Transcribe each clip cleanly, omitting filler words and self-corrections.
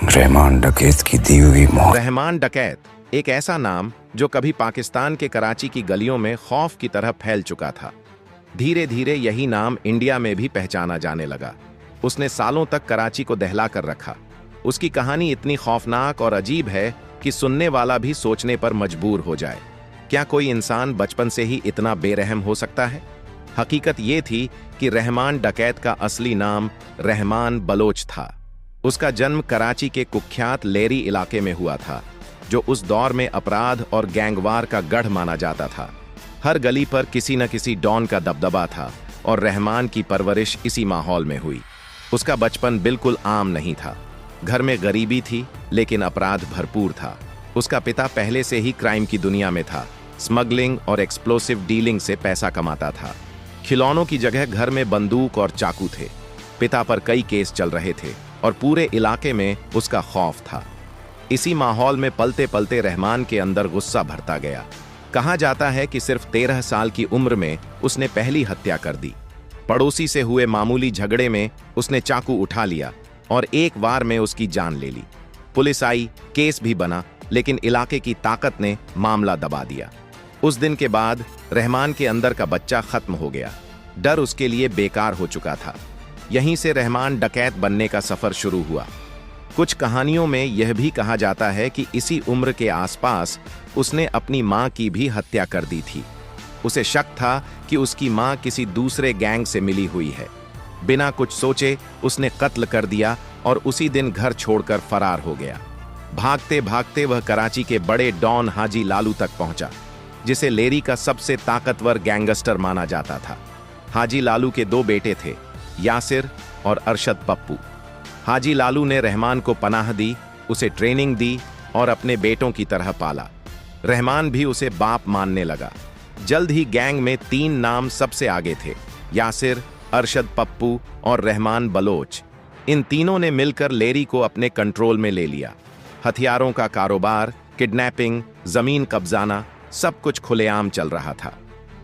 रहमान डकैत की दी हुई मौत। रहमान डकैत एक ऐसा नाम जो कभी पाकिस्तान के कराची की गलियों में खौफ की तरह फैल चुका था। धीरे धीरे यही नाम इंडिया में भी पहचाना जाने लगा। उसने सालों तक कराची को दहला कर रखा। उसकी कहानी इतनी खौफनाक और अजीब है कि सुनने वाला भी सोचने पर मजबूर हो जाए, क्या कोई इंसान बचपन से ही इतना बेरहम हो सकता है? हकीकत ये थी कि रहमान डकैत का असली नाम रहमान बलोच था। उसका जन्म कराची के कुख्यात लेरी इलाके में हुआ था, जो उस दौर में अपराध और गैंगवार का गढ़ माना जाता था। हर गली पर किसी न किसी डॉन का दबदबा था और रहमान की परवरिश इसी माहौल में हुई। उसका बचपन बिल्कुल आम नहीं था। घर में गरीबी थी, लेकिन अपराध भरपूर था। उसका पिता पहले से ही क्राइम की दुनिया में था। स्मगलिंग और एक्सप्लोसिव डीलिंग से पैसा कमाता था। खिलौनों की जगह घर में बंदूक और चाकू थे। पिता पर कई केस चल रहे थे और पूरे इलाके में उसका खौफ था। इसी माहौल में पलते पलते रहमान के अंदर गुस्सा भरता गया। कहा जाता है कि सिर्फ 13 साल की उम्र में उसने पहली हत्या कर दी। पड़ोसी से हुए मामूली झगड़े में उसने चाकू उठा लिया और एक वार में उसकी जान ले ली। पुलिस आई, केस भी बना, लेकिन इलाके की ताकत ने मामला दबा दिया। उस दिन के बाद रहमान के अंदर का बच्चा खत्म हो गया। डर उसके लिए बेकार हो चुका था। यहीं से रहमान डकैत बनने का सफर शुरू हुआ। कुछ कहानियों में यह भी कहा जाता है कि इसी उम्र के आसपास उसने अपनी मां की भी हत्या कर दी थी। उसे शक था कि उसकी मां किसी दूसरे गैंग से मिली हुई है। बिना कुछ सोचे उसने कत्ल कर दिया और उसी दिन घर छोड़कर फरार हो गया। भागते भागते वह कराची के बड़े डॉन हाजी लालू तक पहुंचा, जिसे लेरी का सबसे ताकतवर गैंगस्टर माना जाता था। हाजी लालू के 2 बेटे थे, यासिर और अरशद पप्पू। हाजी लालू ने रहमान को पनाह दी, उसे ट्रेनिंग दी और अपने बेटों की तरह पाला। रहमान भी उसे बाप मानने लगा। जल्द ही गैंग में 3 नाम सबसे आगे थे, यासिर, अरशद पप्पू और रहमान बलोच। इन तीनों ने मिलकर लेरी को अपने कंट्रोल में ले लिया। हथियारों का कारोबार, किडनैपिंग, जमीन कब्जाना, सब कुछ खुलेआम चल रहा था।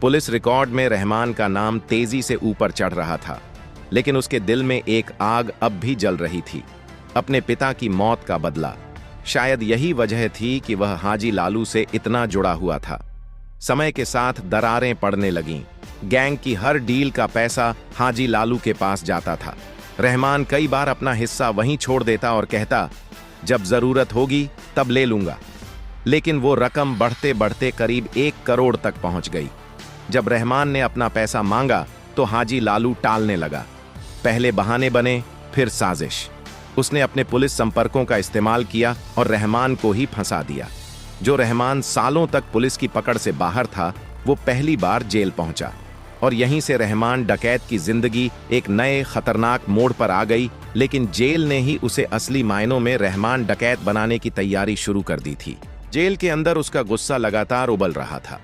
पुलिस रिकॉर्ड में रहमान का नाम तेजी से ऊपर चढ़ रहा था, लेकिन उसके दिल में एक आग अब भी जल रही थी, अपने पिता की मौत का बदला। शायद यही वजह थी कि वह हाजी लालू से इतना जुड़ा हुआ था। समय के साथ दरारें पड़ने लगीं। गैंग की हर डील का पैसा हाजी लालू के पास जाता था। रहमान कई बार अपना हिस्सा वहीं छोड़ देता और कहता, जब जरूरत होगी तब ले लूंगा। लेकिन वो रकम बढ़ते बढ़ते करीब 1 करोड़ तक पहुंच गई। जब रहमान ने अपना पैसा मांगा तो हाजी लालू टालने लगा। पहले बहाने बने, फिर साजिश। उसने अपने पुलिस संपर्कों का इस्तेमाल किया और रहमान को ही फंसा दिया। जो रहमान सालों तक पुलिस की पकड़ से बाहर था, वो पहली बार जेल पहुंचा और यहीं से रहमान डकैत की जिंदगी एक नए खतरनाक मोड़ पर आ गई। लेकिन जेल ने ही उसे असली मायनों में रहमान डकैत बनाने की तैयारी शुरू कर दी थी। जेल के अंदर उसका गुस्सा लगातार उबल रहा था।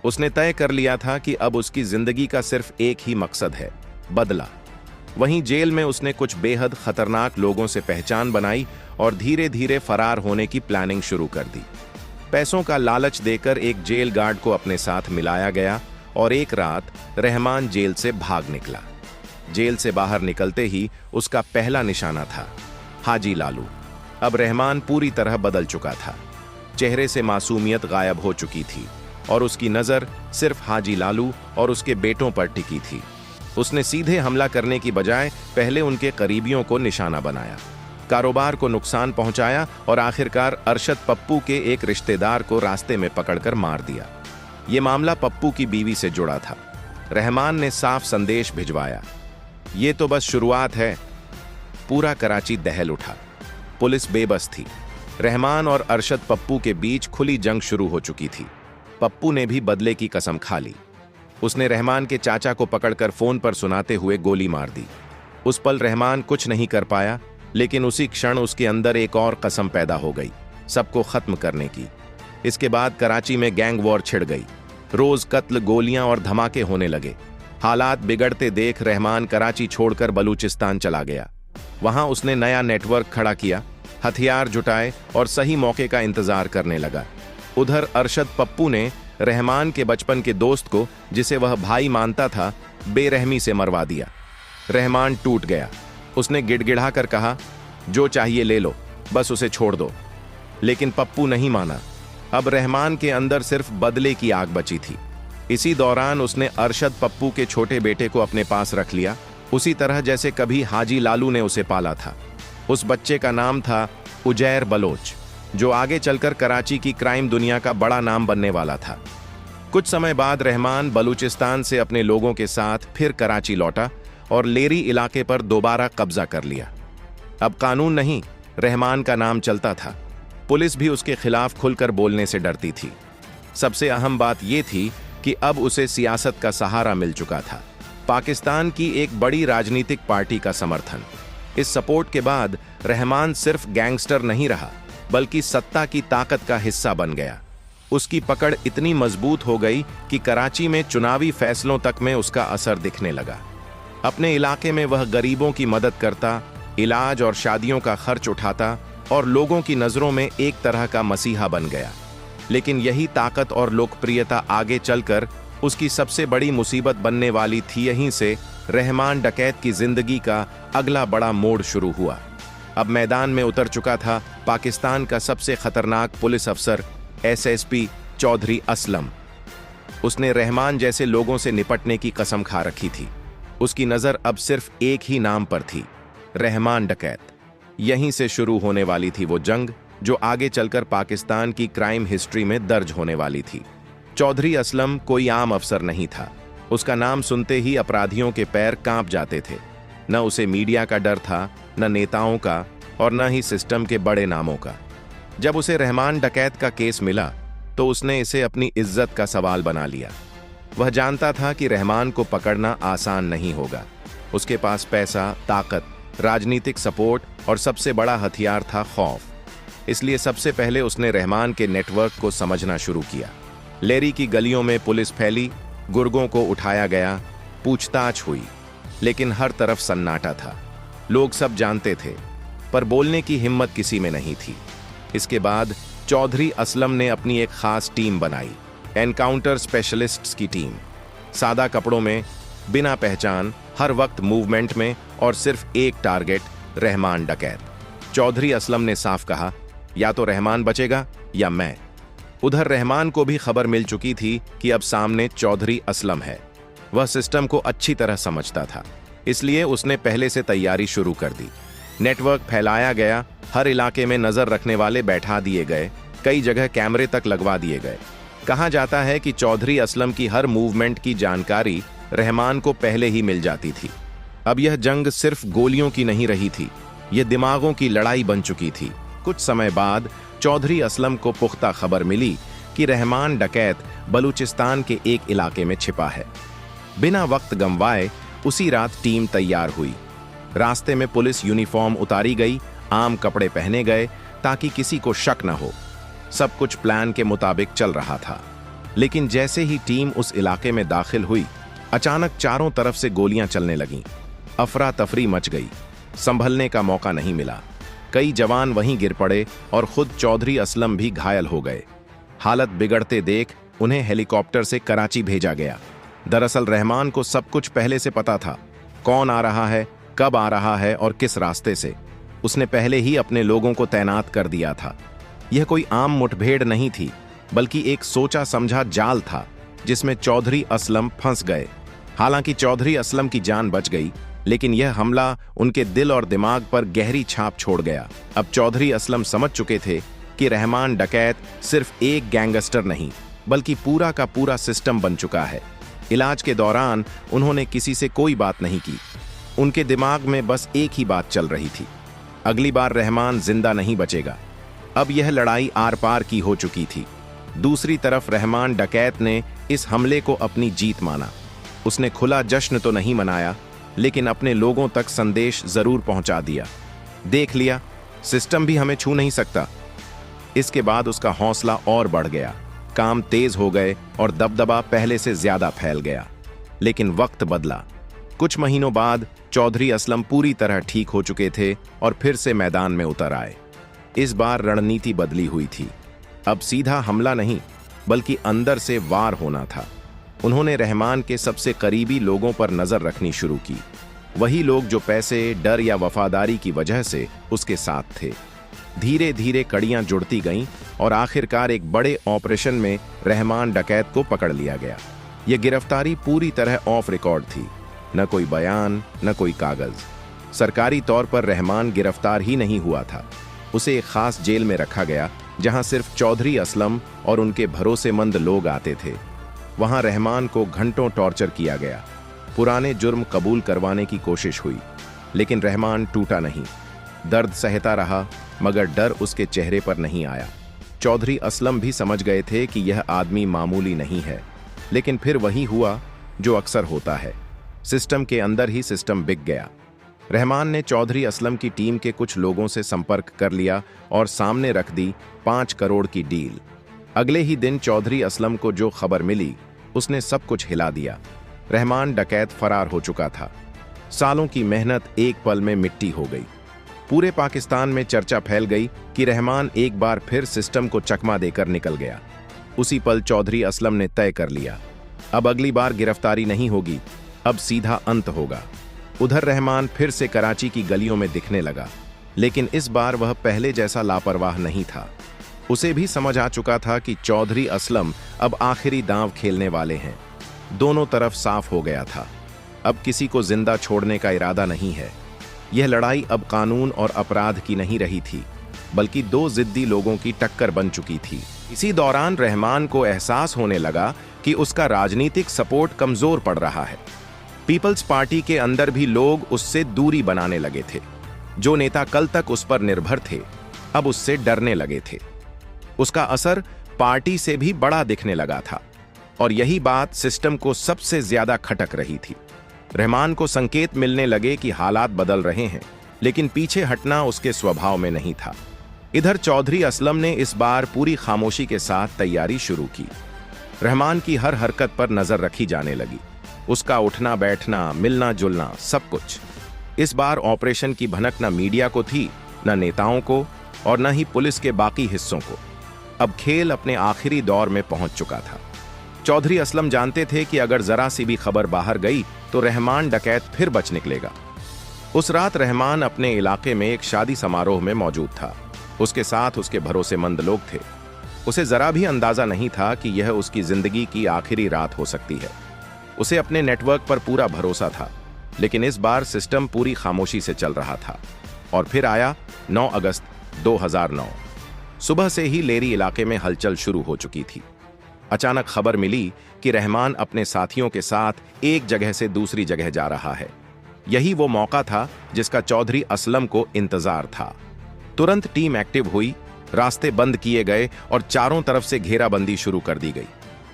उसने तय कर लिया था कि अब उसकी जिंदगी का सिर्फ एक ही मकसद है, बदला। वहीं जेल में उसने कुछ बेहद खतरनाक लोगों से पहचान बनाई और धीरे धीरे फरार होने की प्लानिंग शुरू कर दी। पैसों का लालच देकर एक जेल गार्ड को अपने साथ मिलाया गया और एक रात रहमान जेल से भाग निकला। जेल से बाहर निकलते ही उसका पहला निशाना था हाजी लालू। अब रहमान पूरी तरह बदल चुका था। चेहरे से मासूमियत गायब हो चुकी थी और उसकी नजर सिर्फ हाजी लालू और उसके बेटों पर टिकी थी। उसने सीधे हमला करने की बजाय पहले उनके करीबियों को निशाना बनाया, कारोबार को नुकसान पहुंचाया और आखिरकार अरशद पप्पू के एक रिश्तेदार को रास्ते में पकड़कर मार दिया। ये मामला पप्पू की बीवी से जुड़ा था। रहमान ने साफ संदेश भिजवाया, ये तो बस शुरुआत है। पूरा कराची दहल उठा। पुलिस बेबस थी। रहमान और अरशद पप्पू के बीच खुली जंग शुरू हो चुकी थी। पप्पू ने भी बदले की कसम खा ली। उसने रहमान के चाचा को पकड़कर फोन पर सुनाते हुए गोली मार दी। उस पल रहमान कुछ नहीं कर पाया, लेकिन उसी क्षण उसके अंदर एक और कसम पैदा हो गई, सबको खत्म करने की। इसके बाद कराची में गैंग वॉर छिड़ गई। रोज कत्ल, गोलियां और धमाके होने लगे। हालात बिगड़ते देख रहमान कराची छोड़कर बलूचिस्तान चला गया। वहां उसने नया नेटवर्क खड़ा किया, हथियार जुटाए और सही मौके का इंतजार करने लगा। उधर अरशद पप्पू ने रहमान के बचपन के दोस्त को, जिसे वह भाई मानता था, बेरहमी से मरवा दिया। रहमान टूट गया। उसने गिड़गिड़ा कर कहा, जो चाहिए ले लो, बस उसे छोड़ दो। लेकिन पप्पू नहीं माना। अब रहमान के अंदर सिर्फ बदले की आग बची थी। इसी दौरान उसने अरशद पप्पू के छोटे बेटे को अपने पास रख लिया, उसी तरह जैसे कभी हाजी लालू ने उसे पाला था। उस बच्चे का नाम था उजैर बलोच, जो आगे चलकर कराची की क्राइम दुनिया का बड़ा नाम बनने वाला था। कुछ समय बाद रहमान बलूचिस्तान से अपने लोगों के साथ फिर कराची लौटा और लेरी इलाके पर दोबारा कब्जा कर लिया। अब कानून नहीं, रहमान का नाम चलता था। पुलिस भी उसके खिलाफ खुलकर बोलने से डरती थी। सबसे अहम बात यह थी कि अब उसे सियासत का सहारा मिल चुका था, पाकिस्तान की एक बड़ी राजनीतिक पार्टी का समर्थन। इस सपोर्ट के बाद रहमान सिर्फ गैंगस्टर नहीं रहा, बल्कि सत्ता की ताकत का हिस्सा बन गया। उसकी पकड़ इतनी मजबूत हो गई कि कराची में चुनावी फैसलों तक में उसका असर दिखने लगा। अपने इलाके में वह गरीबों की मदद करता, इलाज और शादियों का खर्च उठाता और लोगों की नजरों में एक तरह का मसीहा बन गया। लेकिन यही ताकत और लोकप्रियता आगे चलकर उसकी सबसे बड़ी मुसीबत बनने वाली थी। यहीं से रहमान डकैत की जिंदगी का अगला बड़ा मोड़ शुरू हुआ। अब मैदान में उतर चुका था पाकिस्तान का सबसे खतरनाक पुलिस अफसर एसएसपी चौधरी असलम। उसने रहमान जैसे लोगों से निपटने की कसम खा रखी थी। उसकी नजर अब सिर्फ एक ही नाम पर थी, रहमान डकैत। यहीं से शुरू होने वाली थी वो जंग जो आगे चलकर पाकिस्तान की क्राइम हिस्ट्री में दर्ज होने वाली थी। चौधरी असलम कोई आम अफसर नहीं था। उसका नाम सुनते ही अपराधियों के पैर कांप जाते थे। न उसे मीडिया का डर था, न नेताओं का, और न ही सिस्टम के बड़े नामों का। जब उसे रहमान डकैत का केस मिला तो उसने इसे अपनी इज्जत का सवाल बना लिया। वह जानता था कि रहमान को पकड़ना आसान नहीं होगा। उसके पास पैसा, ताकत, राजनीतिक सपोर्ट और सबसे बड़ा हथियार था खौफ। इसलिए सबसे पहले उसने रहमान के नेटवर्क को समझना शुरू किया। लेरी की गलियों में पुलिस फैली, गुर्गों को उठाया गया, पूछताछ हुई, लेकिन हर तरफ सन्नाटा था। लोग सब जानते थे, पर बोलने की हिम्मत किसी में नहीं थी। इसके बाद चौधरी असलम ने अपनी एक खास टीम बनाई, एनकाउंटर स्पेशलिस्ट्स की टीम। सादा कपड़ों में, बिना पहचान, हर वक्त मूवमेंट में, और सिर्फ एक टारगेट, रहमान डकैत। चौधरी असलम ने साफ कहा, या तो रहमान बचेगा या मैं। उधर रहमान को भी खबर मिल चुकी थी कि अब सामने चौधरी असलम है। वह सिस्टम को अच्छी तरह समझता था, इसलिए उसने पहले से तैयारी शुरू कर दी। नेटवर्क फैलाया गया, हर इलाके में नजर रखने वाले बैठा दिए गए, कई जगह कैमरे तक लगवा दिए गए। कहा जाता है कि चौधरी असलम की हर मूवमेंट की जानकारी रहमान को पहले ही मिल जाती थी। अब यह जंग सिर्फ गोलियों की नहीं रही थी, यह दिमागों की लड़ाई बन चुकी थी। कुछ समय बाद चौधरी असलम को पुख्ता खबर मिली कि रहमान डकैत बलूचिस्तान के एक इलाके में छिपा है। बिना वक्त गंवाए उसी रात टीम तैयार हुई। रास्ते में पुलिस यूनिफॉर्म उतारी गई, आम कपड़े पहने गए ताकि किसी को शक न हो। सब कुछ प्लान के मुताबिक चल रहा था। लेकिन जैसे ही टीम उस इलाके में दाखिल हुई, अचानक चारों तरफ से गोलियां चलने लगीं। अफरा तफरी मच गई, संभलने का मौका नहीं मिला। कई जवान वहीं गिर पड़े और खुद चौधरी असलम भी घायल हो गए। हालत बिगड़ते देख उन्हें हेलीकॉप्टर से कराची भेजा गया। दरअसल रहमान को सब कुछ पहले से पता था, कौन आ रहा है, कब आ रहा है और किस रास्ते से। उसने पहले ही अपने लोगों को तैनात कर दिया था। यह कोई आम मुठभेड़ नहीं थी, बल्कि एक सोचा समझा जाल था जिसमें चौधरी असलम फंस गए। हालांकि चौधरी असलम की जान बच गई, लेकिन यह हमला उनके दिल और दिमाग पर गहरी छाप छोड़ गया। अब चौधरी असलम समझ चुके थे कि रहमान डकैत सिर्फ एक गैंगस्टर नहीं, बल्कि पूरा का पूरा सिस्टम बन चुका है। इलाज के दौरान उन्होंने किसी से कोई बात नहीं की। उनके दिमाग में बस एक ही बात चल रही थी, अगली बार रहमान जिंदा नहीं बचेगा। अब यह लड़ाई आर पार की हो चुकी थी। दूसरी तरफ रहमान डकैत ने इस हमले को अपनी जीत माना। उसने खुला जश्न तो नहीं मनाया, लेकिन अपने लोगों तक संदेश जरूर पहुंचा दिया, देख लिया, सिस्टम भी हमें छू नहीं सकता। इसके बाद उसका हौसला और बढ़ गया, काम तेज हो गए और दबदबा पहले से ज्यादा फैल गया। लेकिन वक्त बदला। कुछ महीनों बाद चौधरी असलम पूरी तरह ठीक हो चुके थे और फिर से मैदान में उतर आए। इस बार रणनीति बदली हुई थी। अब सीधा हमला नहीं, बल्कि अंदर से वार होना था। उन्होंने रहमान के सबसे करीबी लोगों पर नजर रखनी शुरू की, वही लोग जो पैसे, डर या वफादारी की वजह से उसके साथ थे। धीरे धीरे कड़ियां जुड़ती गईं और आखिरकार एक बड़े ऑपरेशन में रहमान डकैत को पकड़ लिया गया। यह गिरफ्तारी पूरी तरह ऑफ रिकॉर्ड थी, न कोई बयान न कोई कागज। सरकारी तौर पर रहमान गिरफ्तार ही नहीं हुआ था, उसे एक खास जेल में रखा गया जहां सिर्फ चौधरी असलम और उनके भरोसेमंद लोग आते थे। वहां रहमान को घंटों टॉर्चर किया गया, पुराने जुर्म कबूल करवाने की कोशिश हुई, लेकिन रहमान टूटा नहीं। दर्द सहता रहा, मगर डर उसके चेहरे पर नहीं आया। चौधरी असलम भी समझ गए थे कि यह आदमी मामूली नहीं है, लेकिन फिर वही हुआ जो अक्सर होता है, सिस्टम के अंदर ही सिस्टम बिक गया। रहमान ने चौधरी असलम की टीम के कुछ लोगों से संपर्क कर लिया और सामने रख दी 5 करोड़ की डील। अगले ही दिन चौधरी असलम को जो खबर मिली, उसने सब कुछ हिला दिया। रहमान डकैत फरार हो चुका था। सालों की मेहनत एक पल में मिट्टी हो गई। पूरे पाकिस्तान में चर्चा फैल गई कि रहमान एक बार फिर सिस्टम को चकमा देकर निकल गया। उसी पल चौधरी असलम ने तय कर लिया, अब अगली बार गिरफ्तारी नहीं होगी, अब सीधा अंत होगा। उधर रहमान फिर से कराची की गलियों में दिखने लगा, लेकिन इस बार वह पहले जैसा लापरवाह नहीं था। उसे भी समझ आ चुका था कि चौधरी असलम अब आखिरी दांव खेलने वाले हैं। दोनों तरफ साफ हो गया था, अब किसी को जिंदा छोड़ने का इरादा नहीं है। यह लड़ाई अब कानून और अपराध की नहीं रही थी, बल्कि दो जिद्दी लोगों की टक्कर बन चुकी थी। इसी दौरान रहमान को एहसास होने लगा कि उसका राजनीतिक सपोर्ट कमजोर पड़ रहा है। पीपल्स पार्टी के अंदर भी लोग उससे दूरी बनाने लगे थे। जो नेता कल तक उस पर निर्भर थे, अब उससे डरने लगे थे। उसका असर पार्टी से भी बड़ा दिखने लगा था, और यही बात सिस्टम को सबसे ज्यादा खटक रही थी। रहमान को संकेत मिलने लगे कि हालात बदल रहे हैं, लेकिन पीछे हटना उसके स्वभाव में नहीं था। इधर चौधरी असलम ने इस बार पूरी खामोशी के साथ तैयारी शुरू की। रहमान की हर हरकत पर नजर रखी जाने लगी, उसका उठना बैठना, मिलना जुलना, सब कुछ। इस बार ऑपरेशन की भनक न मीडिया को थी, न नेताओं को, और न ही पुलिस के बाकी हिस्सों को। अब खेल अपने आखिरी दौर में पहुंच चुका था। चौधरी असलम जानते थे कि अगर जरा सी भी खबर बाहर गई तो रहमान डकैत फिर बच निकलेगा। उस रात रहमान अपने इलाके में एक शादी समारोह में मौजूद था। उसके साथ उसके भरोसेमंद लोग थे। उसे जरा भी अंदाजा नहीं था कि यह उसकी जिंदगी की आखिरी रात हो सकती है। उसे अपने नेटवर्क पर पूरा भरोसा था, लेकिन इस बार सिस्टम पूरी खामोशी से चल रहा था। और फिर आया 9 अगस्त 2009। सुबह से ही लेरी इलाके में हलचल शुरू हो चुकी थी। अचानक खबर मिली कि रहमान अपने साथियों के साथ एक जगह से दूसरी जगह जा रहा है। यही वो मौका था जिसका चौधरी असलम को इंतजार था। तुरंत टीम एक्टिव हुई, रास्ते बंद किए गए और चारों तरफ से घेराबंदी शुरू कर दी गई।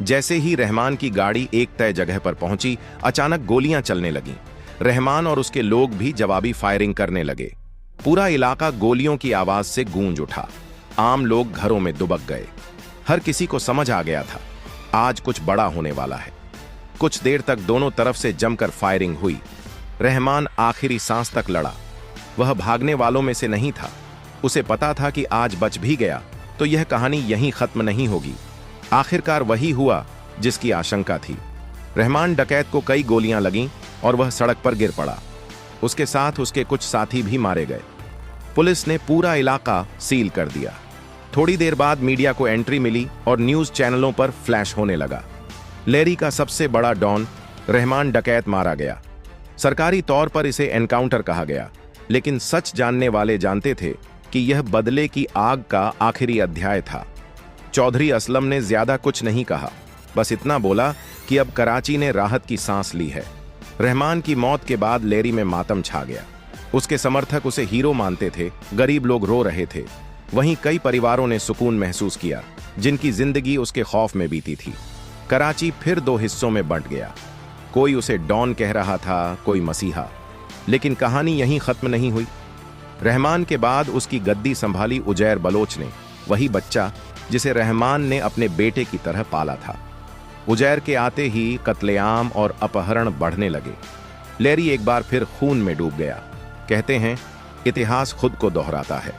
जैसे ही रहमान की गाड़ी एक तय जगह पर पहुंची, अचानक गोलियां चलने लगीं। रहमान और उसके लोग भी जवाबी फायरिंग करने लगे। पूरा इलाका गोलियों की आवाज से गूंज उठा। आम लोग घरों में दुबक गए। हर किसी को समझ आ गया था, आज कुछ बड़ा होने वाला है। कुछ देर तक दोनों तरफ से जमकर फायरिंग हुई। रहमान आखिरी सांस तक लड़ा। वह भागने वालों में से नहीं था। उसे पता था कि आज बच भी गया तो यह कहानी यहीं खत्म नहीं होगी। आखिरकार वही हुआ जिसकी आशंका थी। रहमान डकैत को कई गोलियां लगीं और वह सड़क पर गिर पड़ा। उसके साथ उसके कुछ साथी भी मारे गए। पुलिस ने पूरा इलाका सील कर दिया। थोड़ी देर बाद मीडिया को एंट्री मिली और न्यूज चैनलों पर फ्लैश होने लगा। लेरी का सबसे बड़ा डॉन रहमान डकैत मारा गया। सरकारी तौर पर इसे एनकाउंटर कहा गया, लेकिन सच जानने वाले जानते थे कि यह बदले की आग का आखिरी अध्याय था। चौधरी असलम ने ज्यादा कुछ नहीं कहा, बस इतना बोला कि अब कराची ने राहत की सांस ली है। रहमान की मौत के बाद लेरी में मातम छा गया। उसके समर्थक उसे हीरो मानते थे, गरीब लोग रो रहे थे। वहीं कई परिवारों ने सुकून महसूस किया, जिनकी जिंदगी उसके खौफ में बीती थी। कराची फिर 2 हिस्सों में बंट गया। कोई उसे डॉन कह रहा था, कोई मसीहा। लेकिन कहानी यहीं खत्म नहीं हुई। रहमान के बाद उसकी गद्दी संभाली उजैर बलोच ने, वही बच्चा जिसे रहमान ने अपने बेटे की तरह पाला था। उजैर के आते ही कत्लेआम और अपहरण बढ़ने लगे। लेरी एक बार फिर खून में डूब गया। कहते हैं, इतिहास खुद को दोहराता है।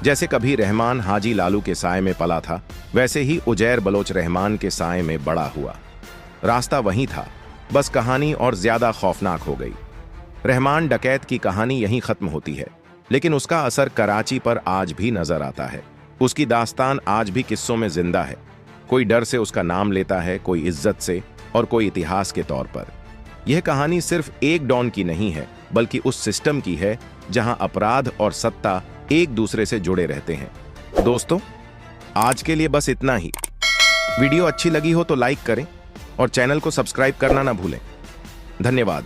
जैसे कभी रहमान हाजी लालू के साए में पला था, वैसे ही उजैर बलोच रहमान के साए में बड़ा हुआ। रास्ता वही था, बस कहानी और ज्यादा खौफनाक हो गई। रहमान डकैत की कहानी यहीं खत्म होती है, लेकिन उसका असर कराची पर आज भी नजर आता है। उसकी दास्तान आज भी किस्सों में जिंदा है। कोई डर से उसका नाम लेता है, कोई इज्जत से और कोई इतिहास के तौर पर। यह कहानी सिर्फ एक डॉन की नहीं है, बल्कि उस सिस्टम की है जहां अपराध और सत्ता एक दूसरे से जुड़े रहते हैं। दोस्तों, आज के लिए बस इतना ही। वीडियो अच्छी लगी हो तो लाइक करें और चैनल को सब्सक्राइब करना ना भूलें। धन्यवाद।